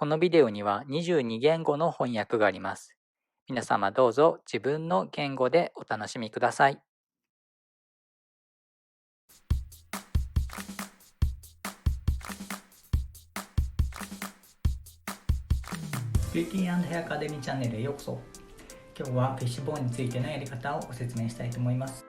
このビデオには22言語の翻訳があります。皆様どうぞ自分の言語でお楽しみください。ビューティー&ヘアアカデミーチャンネルへようこそ。今日はフィッシュボーンについてのやり方をご説明したいと思います。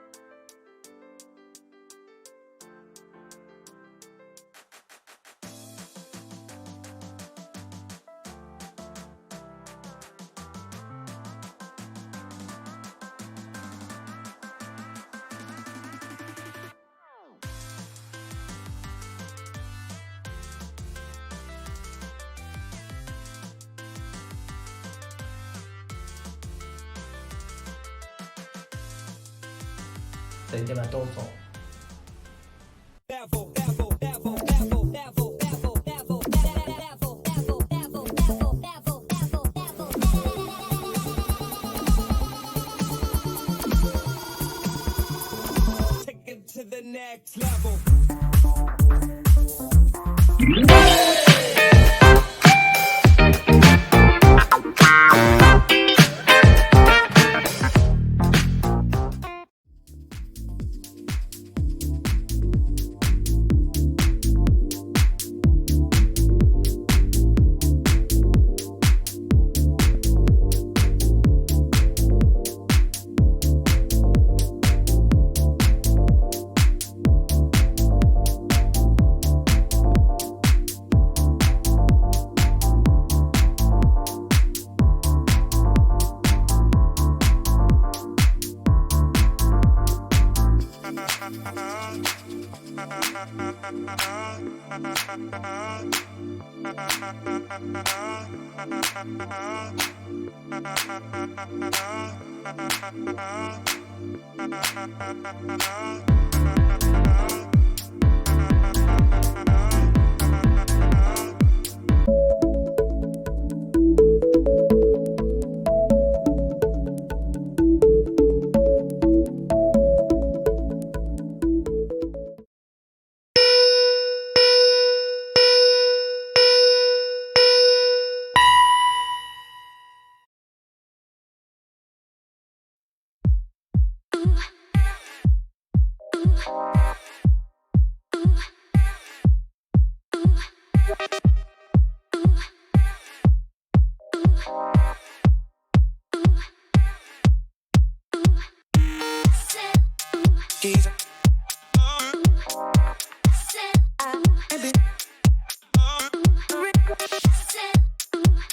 それではどうぞ。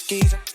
Geezer.